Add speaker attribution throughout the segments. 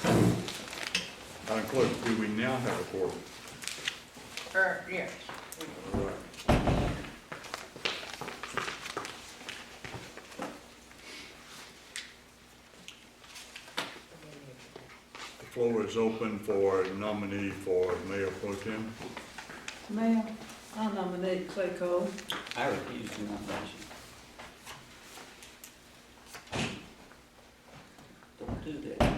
Speaker 1: Madam Clerk, do we now have a quorum?
Speaker 2: Yes.
Speaker 1: All right. The floor is open for nominee for Mayor Pro-tem.
Speaker 3: Mayor, I nominate Clay Cole.
Speaker 4: I refuse the nomination. Don't do that.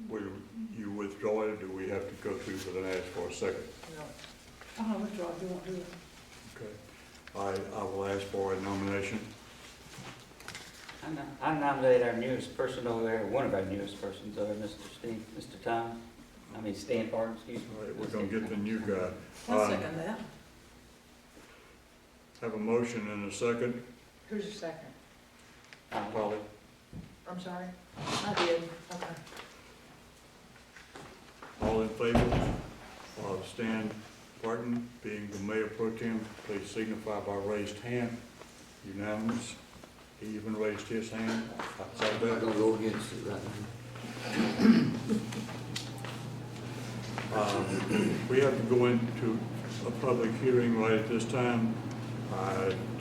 Speaker 1: Will you withdraw it, or do we have to go through with an ask for a second?
Speaker 2: No.
Speaker 3: I'll withdraw if you want to do it.
Speaker 1: Okay. I will ask for a nomination.
Speaker 4: I nominate our newest person over there, one of our newest persons, Mr. Tom, Stan Parten, excuse me.
Speaker 1: All right, we're gonna get the new guy.
Speaker 3: I'll second that.
Speaker 1: Have a motion and a second.
Speaker 2: Who's the second?
Speaker 1: Polly?
Speaker 2: I'm sorry?
Speaker 3: I did.
Speaker 2: Okay.
Speaker 1: All in favor of Stan Parten being the Mayor Pro Tem, please signify by raised hand. Unanimous. He even raised his hand. Outside
Speaker 5: I'm
Speaker 1: that.
Speaker 5: gonna go against it right now.
Speaker 1: We have to go into a public hearing right at this time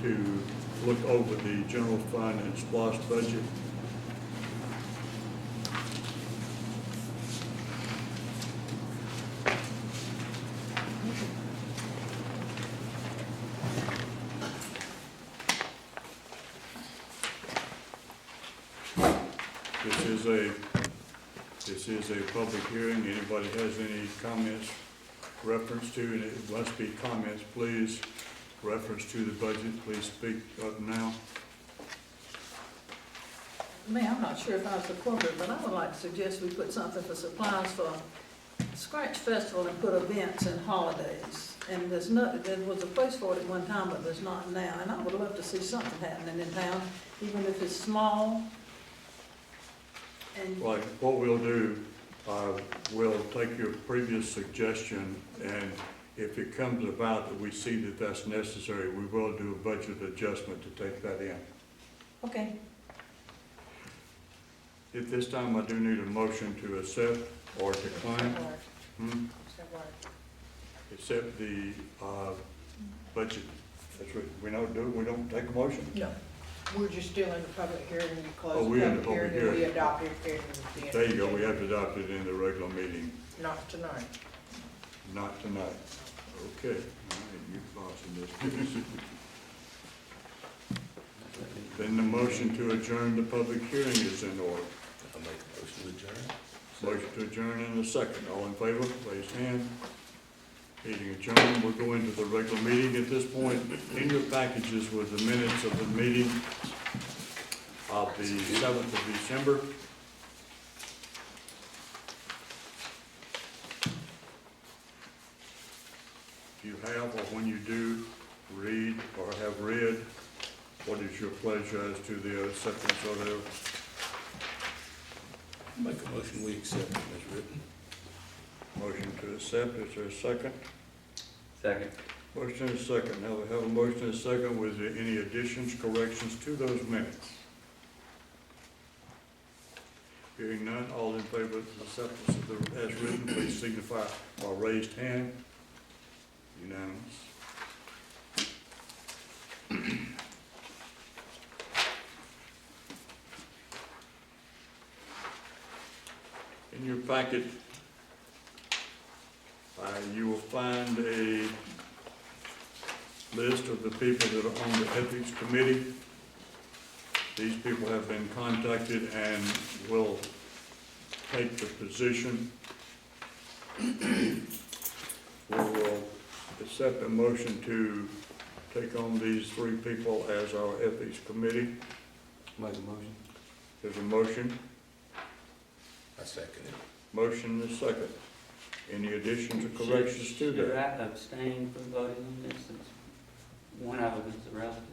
Speaker 1: to look over the general fund and SPOS budget. This is a public hearing. Anybody has any comments, reference to, and it must be comments, please, reference to the budget, please speak up now.
Speaker 3: Mayor, I'm not sure if I was appropriate, but I would like to suggest we put something for supplies for Scratch Festival and put events and holidays. And there was a place for it at one time, but there's not now. And I would love to see something happening in town, even if it's small. And
Speaker 1: Like, what we'll do, we'll take your previous suggestion, and if it comes about that we see that that's necessary, we will do a budget adjustment to take that in.
Speaker 3: okay,
Speaker 1: At this time, I do need a motion to accept or decline. Accept the budget. That's what, we don't take a motion?
Speaker 2: No. We're just still in the public hearing, we
Speaker 1: Oh,
Speaker 2: closed
Speaker 1: we're
Speaker 2: the
Speaker 1: in the
Speaker 2: public
Speaker 1: public
Speaker 2: hearing, and we
Speaker 1: hearing.
Speaker 2: adopted it in the.
Speaker 1: There you go, we have to adopt it in the regular meeting,
Speaker 2: Not tonight.
Speaker 1: not tonight. Okay, all right, you boss in this case. Then the motion to adjourn the public hearing is in order.
Speaker 5: I'll make a motion to adjourn.
Speaker 1: Motion to adjourn in a second. All in favor, raise hand. Meeting adjourned. We'll go into the regular meeting at this point. In your packages were the minutes of the meeting of the 7th of December. If you have, or when you do, read or have read, what is your pleasure as to the acceptance of it?
Speaker 5: Make a motion, we accept it as written.
Speaker 1: Motion to accept, is there a second?
Speaker 4: Second.
Speaker 1: Motion is second. Now we have a motion and a second. Was there any additions, corrections to those minutes? Hearing none, all in favor of acceptance of the as written, please signify by raised hand. Unanimous. In your packet, you will find a list of the people that are on the ethics committee. These people have been contacted and will take the position. We will accept a motion to take on these three people as our ethics committee.
Speaker 5: Make a motion.
Speaker 1: There's a motion.
Speaker 5: I second it.
Speaker 1: Motion is second. Any additions or corrections to
Speaker 4: Should
Speaker 1: that?
Speaker 4: I abstain from voting on this since one of them is a relative?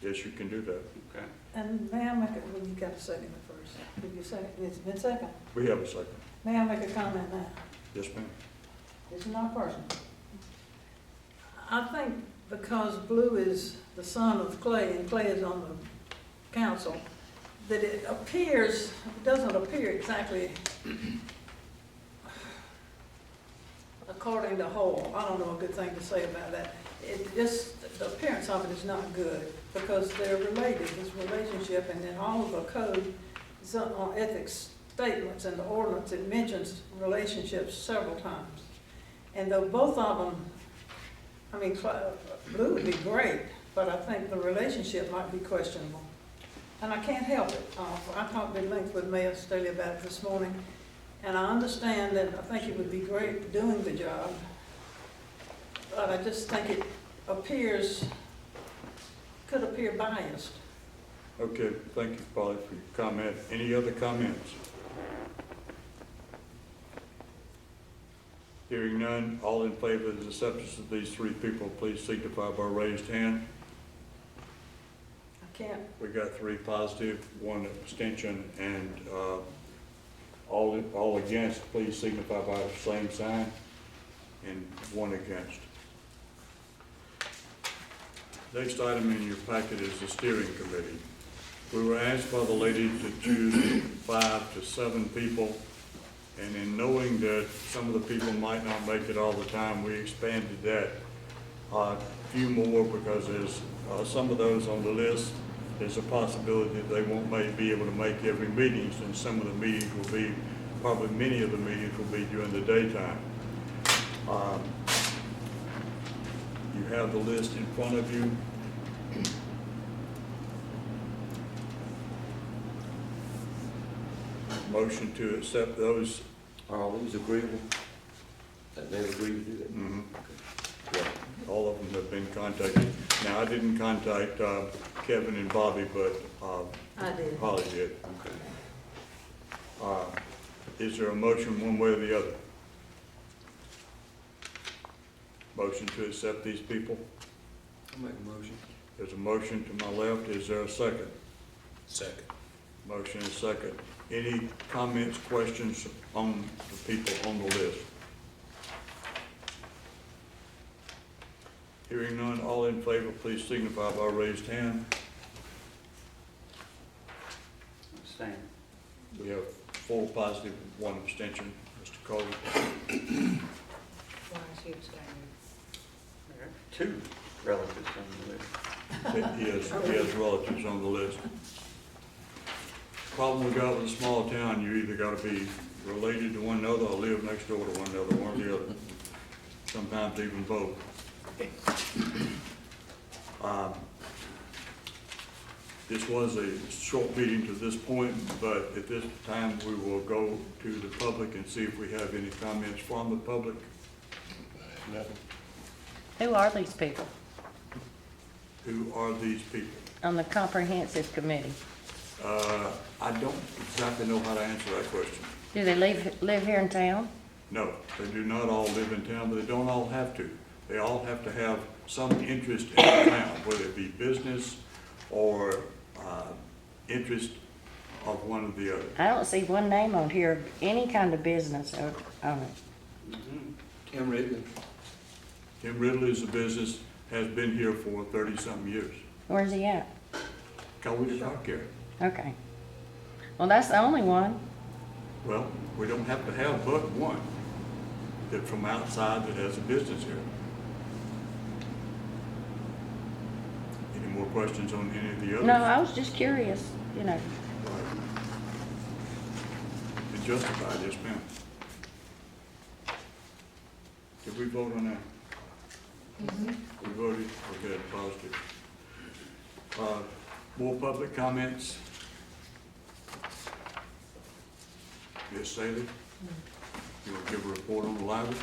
Speaker 1: Yes, you can do that.
Speaker 4: Okay.
Speaker 3: and may I make a, well, you got to second it first. Did you second, it's been second.
Speaker 1: We have a second.
Speaker 3: May I make a comment now?
Speaker 1: Yes, ma'am.
Speaker 3: It's not personal. I think because Blue is the son of Clay and Clay is on the council, that it appears, it doesn't appear exactly according to Hall. I don't know a good thing to say about that. It just, the appearance of it is not good because they're related, this relationship, and in all of the code, on ethics statements and the ordinance, it mentions relationships several times. And though both of them, I mean, Blue would be great, but I think the relationship might be questionable. And I can't help it. I talked at length with Mayor Staley about it this morning, and I understand that I think he would be great doing the job, but I just think it appears, could appear biased.
Speaker 1: Okay, thank you, Polly, for your comment. Any other comments? Hearing none, all in favor of the acceptance of these three people, please signify by raised hand.
Speaker 3: I can't,
Speaker 1: We got 3 positive, 1 abstention, and all against, please signify by the same sign, and 1 against. Next item in your packet is the steering committee. We were asked by the lady to choose 5 to 7 people, and in knowing that some of the people might not make it all the time, we expanded that a few more because there's some of those on the list, there's a possibility that they won't be able to make every meeting, and some of the meetings will be, probably many of the meetings will be during the daytime. You have the list in front of you. Motion to accept those.
Speaker 5: Are all these agreeable? That they've agreed to do that?
Speaker 1: Mhm.
Speaker 5: Okay.
Speaker 1: Yeah, all of them have been contacted. Now, I didn't contact Kevin and Bobby, but
Speaker 3: I did.
Speaker 1: Holly did.
Speaker 5: Okay.
Speaker 1: Is there a motion one way or the other? Motion to accept these people?
Speaker 5: I'll make a motion.
Speaker 1: There's a motion to my left. Is there a second?
Speaker 5: Second.
Speaker 1: Motion is second. Any comments, questions on the people on the list? Hearing none, all in favor, please signify by raised hand.
Speaker 4: Abstain.
Speaker 1: We have 4 positive, 1 abstention. Mr. Cole?
Speaker 2: Why is he abstaining?
Speaker 4: There are 2 relatives on the list.
Speaker 1: He has relatives on the list. Problem we got with a small town, you either gotta be related to one another or live next door to one another, one or the other. Sometimes even both. This was a short meeting to this point, but at this time, we will go to the public and see if we have any comments from the public.
Speaker 5: Nothing.
Speaker 6: Who are these people
Speaker 1: Who are these people?
Speaker 6: on the comprehensive committee?
Speaker 1: I don't exactly know how to answer that question.
Speaker 6: Do they live here in town?
Speaker 1: No, they do not all live in town, but they don't all have to. They all have to have some interest in the town, whether it be business or interest of one or the other.
Speaker 6: I don't see one name on here, of any kind of business on it.
Speaker 5: Tim Ridley.
Speaker 1: Tim Ridley is a business, has been here for 30-something years.
Speaker 6: Where's he at?
Speaker 1: Coweta Dog Care.
Speaker 6: Okay. Well, that's the only one.
Speaker 1: Well, we don't have to have but one that from outside that has a business here. Any more questions on any of the others?
Speaker 6: No, I was just curious, you know.
Speaker 1: Right. And justified, yes, ma'am. Did we vote on that? We voted, okay, positive. More public comments? Yes, Staley? You want to give a report on the library?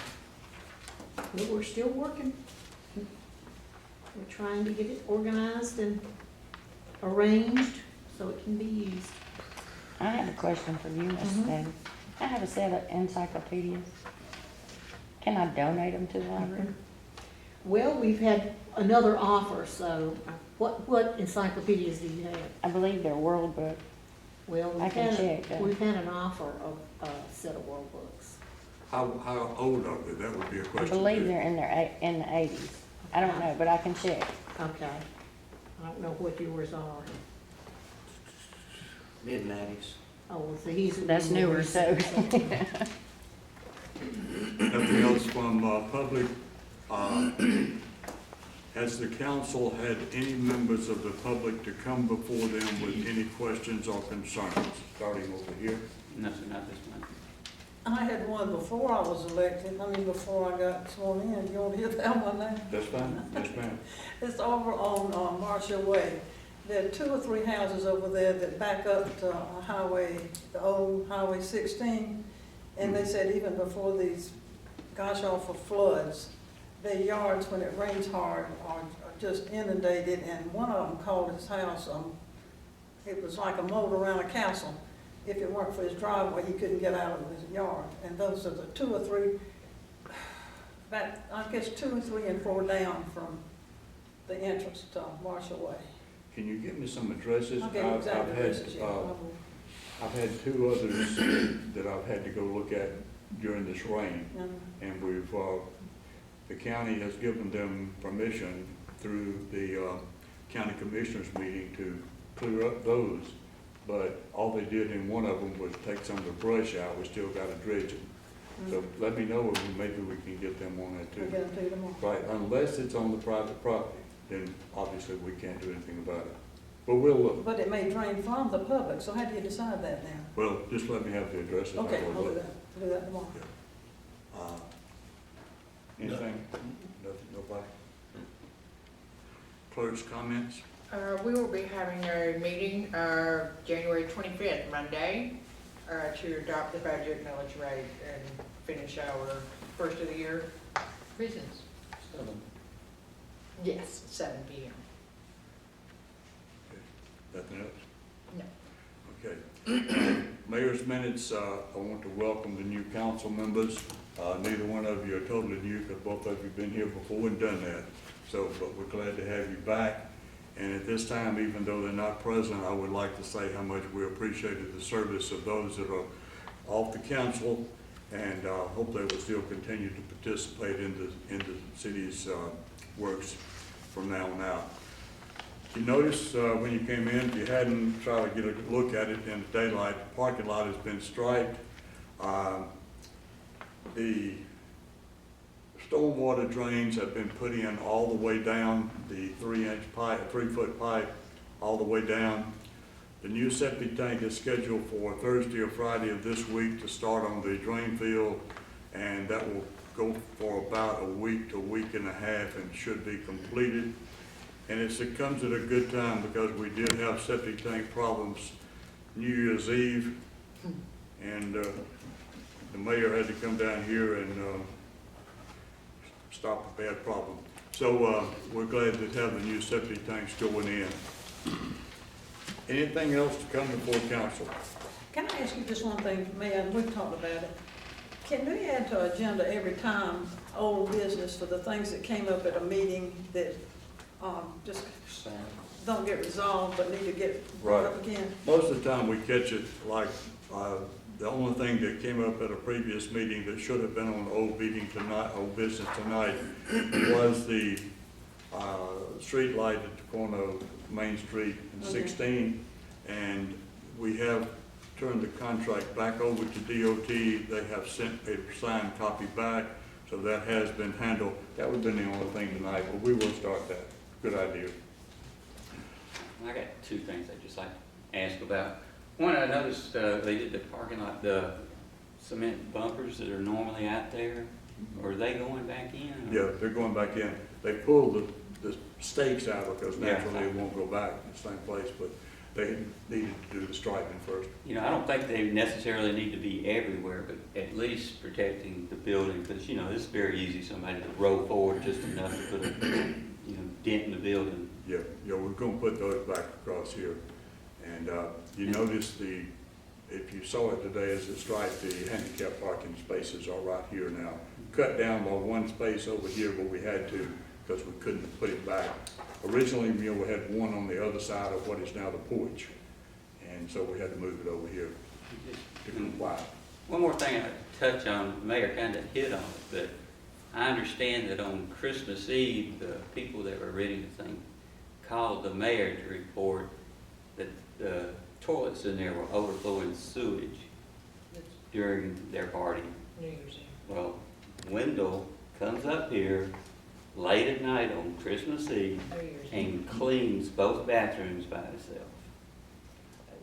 Speaker 7: Well, we're still working. We're trying to get it organized and arranged so it can be used.
Speaker 6: I have a question for you, Miss Staley. I have a set of encyclopedias. Can I donate them to the library?
Speaker 7: Well, we've had another offer, so what encyclopedias do you have?
Speaker 6: I believe they're World Book.
Speaker 7: Well,
Speaker 6: I can check.
Speaker 7: we've had an offer of a set of world books.
Speaker 1: How old are they? That would be a
Speaker 6: I
Speaker 1: question.
Speaker 6: believe
Speaker 1: too.
Speaker 6: they're in the 80s. I don't know, but I can check.
Speaker 7: Okay. I don't know what yours are.
Speaker 5: Mid-90s.
Speaker 7: Oh, well, so he's.
Speaker 6: That's newer, so.
Speaker 1: Nothing else from, public. Has the council had any members of the public to come before them with any questions or concerns? Starting over here.
Speaker 4: Nothing, not this one.
Speaker 3: I had one before I was elected, before I got sworn in. You want to hear that one now?
Speaker 1: That's fine, yes, ma'am.
Speaker 3: It's over on Marshall Way. There are 2 or 3 houses over there that back up to the old Highway 16. And they said even before these gosh awful floods, their yards, when it rains hard, are just inundated. And one of them called his house, it was like a moat around a castle. If it weren't for his driveway, he couldn't get out of his yard. And those are the 2 or 3, about, I guess 2, 3, and 4 down from the entrance to Marshall Way.
Speaker 1: Can you give me some addresses?
Speaker 3: I'll give you exact addresses, yeah.
Speaker 1: I've had 2 others that I've had to go look at during this rain. And we've, the county has given them permission through the county commissioners meeting to clear up those. But all they did in one of them was take some of the brush out. We still got to dredge it. So let me know if maybe we can get them on that
Speaker 3: We'll
Speaker 1: too.
Speaker 3: get them to you tomorrow.
Speaker 1: Right, unless it's on the private property, then obviously we can't do anything about it. But we'll look.
Speaker 3: But it may drain from the public, so how do you decide that now?
Speaker 1: Well, just let me have the addresses.
Speaker 3: Okay,
Speaker 1: I will
Speaker 3: I'll do
Speaker 1: look.
Speaker 3: that. I'll do that tomorrow.
Speaker 1: Anything? Nothing, nobody? Clerk's comments?
Speaker 2: We will be having a meeting, January 25th, Monday, to adopt the budget, millage rate, and finish our first of the year business. Yes, 7 p.m.
Speaker 1: Nothing else?
Speaker 2: No.
Speaker 1: Okay. Mayor's minutes, I want to welcome the new council members. Neither one of you are totally new, because both of you have been here before and done that. So, but we're glad to have you back. And at this time, even though they're not present, I would like to say how much we appreciated the service of those that are off the council, and hope they will still continue to participate in the city's works from now on out. You notice when you came in, if you hadn't, try to get a look at it in the daylight, the parking lot has been striped. The stormwater drains have been put in all the way down, the 3-inch pipe, 3-foot pipe, all the way down. The new septic tank is scheduled for Thursday or Friday of this week to start on the drain field, and that will go for about a week to a week and a half and should be completed. And it comes at a good time because we did have septic tank problems New Year's Eve, and the mayor had to come down here and stop a bad problem. So we're glad to have the new septic tanks going in. Anything else to come before council?
Speaker 3: Can I ask you just one thing, Mayor? We've talked about it. Can we add to our agenda every time old business for the things that came up at a meeting that just don't get resolved but need to get brought up again?
Speaker 1: Most of the time we catch it, like the only thing that came up at a previous meeting that should have been on old business tonight was the street light at the corner of Main Street and 16. And we have turned the contract back over to DOT. They have sent a signed copy back, so that has been handled. That would have been the only thing tonight, but we will start that. Good idea.
Speaker 4: I got 2 things I'd just like to ask about. One, I noticed they did the parking lot, the cement bumpers that are normally out there. Are they going back in?
Speaker 1: Yeah, they're going back in. They pulled the stakes out because naturally it won't go back in the same place, but they needed to do the striping first.
Speaker 4: You know, I don't think they necessarily need to be everywhere, but at least protecting the building, because, you know, it's very easy somebody to roll forward just enough to put a, you know, dent in the building.
Speaker 1: Yeah, we're gonna put those back across here. And you notice if you saw it today as it striped, the handicap parking spaces are right here now. Cut down by 1 space over here, but we had to because we couldn't put it back. Originally, we had one on the other side of what is now the porch. And so we had to move it over here to comply.
Speaker 4: One more thing I'd touch on, the mayor kind of hit on it, but I understand that on Christmas Eve, the people that were renting the thing called the mayor to report that the toilets in there were overflowing sewage during their party.
Speaker 2: New Year's Eve.
Speaker 4: Well, Wendell comes up here late at night on Christmas Eve
Speaker 2: New Year's Eve.
Speaker 4: and cleans both bathrooms by himself.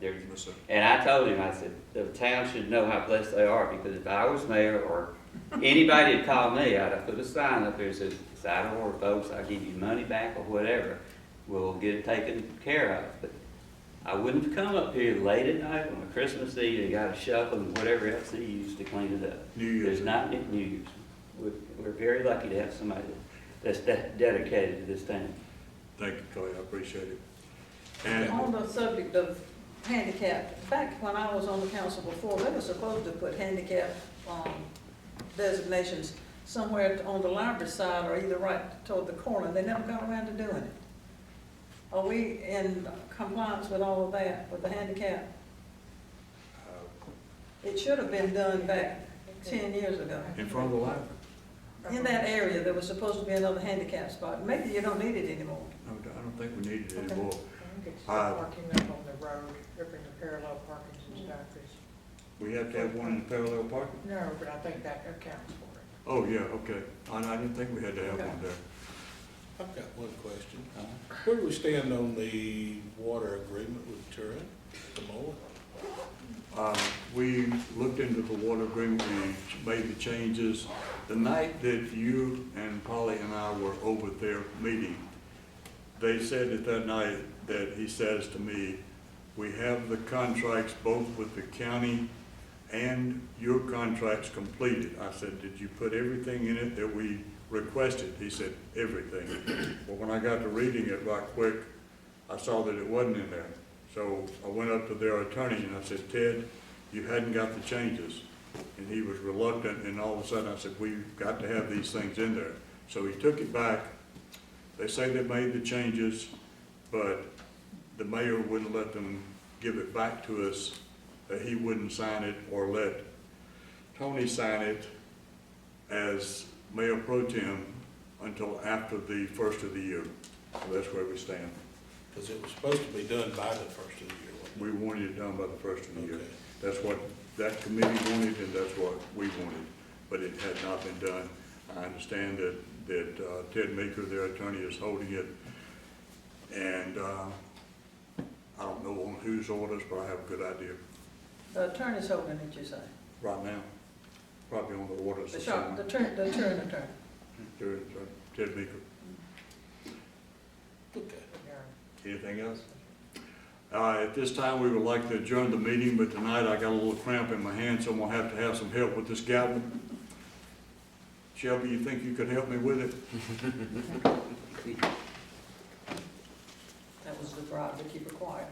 Speaker 4: There's,
Speaker 1: Yes, sir.
Speaker 4: and I told him, I said, the town should know how blessed they are, because if I was mayor or anybody had called me, I'd have put a sign up there that says, it's out of order, folks, I'll give you money back or whatever. We'll get it taken care of. But I wouldn't have come up here late at night on a Christmas Eve and got a shovel and whatever else they used to clean it up.
Speaker 1: New Year's
Speaker 4: There's
Speaker 1: Eve.
Speaker 4: not New Year's. We're very lucky to have somebody that's that dedicated to this town.
Speaker 1: Thank you, Clay, I appreciate it. And
Speaker 3: On the subject of handicap, back when I was on the council before, they were supposed to put handicap designations somewhere on the library side or either right toward the corner. They never got around to doing it. Are we in compliance with all of that, with the handicap? It should have been done back 10 years ago.
Speaker 1: in front of the library,
Speaker 3: In that area, there was supposed to be another handicap spot. Maybe you don't need it anymore.
Speaker 1: I don't think we need it
Speaker 3: Okay.
Speaker 1: anymore.
Speaker 2: I think it's the
Speaker 1: Uh,
Speaker 2: parking up on the road, up in the parallel parkings and stuff.
Speaker 1: We have to have one in parallel parking?
Speaker 2: No, but I think that accounts for it.
Speaker 1: Oh, yeah, okay. I didn't think we had to have
Speaker 3: Okay.
Speaker 1: one there.
Speaker 8: I've got one question. Where do we stand on the water agreement with Turin at the moment?
Speaker 1: We looked into the water agreement, we made the changes. The night that you and Polly and I were over their meeting, they said at that night that he says to me, we have the contracts both with the county and your contracts completed. I said, did you put everything in it that we requested? He said, everything. Well, when I got to reading it right quick, I saw that it wasn't in there. So I went up to their attorney and I said, Ted, you hadn't got the changes. And he was reluctant, and all of a sudden I said, we've got to have these things in there. So he took it back. They say they made the changes, but the mayor wouldn't let them give it back to us. He wouldn't sign it or let Tony sign it as Mayor Pro-tem until after the first of the year. So that's where we stand.
Speaker 8: Because it was supposed to be done by the first of the year, wasn't
Speaker 1: We wanted it done by the first of the
Speaker 8: it?
Speaker 1: year.
Speaker 8: Okay.
Speaker 1: That's what that committee wanted, and that's what we wanted, but it had not been done. I understand that Ted Meeker, their attorney, is holding it, and I don't know on whose orders, but I have a good idea
Speaker 3: The attorney's holding it, you say?
Speaker 1: right now, probably on the orders
Speaker 3: The
Speaker 1: of
Speaker 3: Sharp,
Speaker 1: someone.
Speaker 3: the Turin attorney.
Speaker 1: Ted Meeker.
Speaker 8: Okay.
Speaker 2: Yeah.
Speaker 1: Anything else? At this time, we would like to adjourn the meeting, but tonight I got a little cramp in my hand, so I'm gonna have to have some help with this gavel. Shelby, you think you could help me with it?
Speaker 3: That was the bribe to keep it quiet.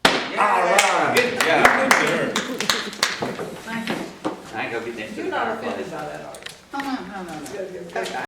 Speaker 1: All right.
Speaker 4: Good job.
Speaker 3: Thank you.
Speaker 4: I ain't gonna get that to the
Speaker 3: You're not
Speaker 4: fireplace.
Speaker 3: offended by that, are you?
Speaker 6: No.
Speaker 3: Good, good, good.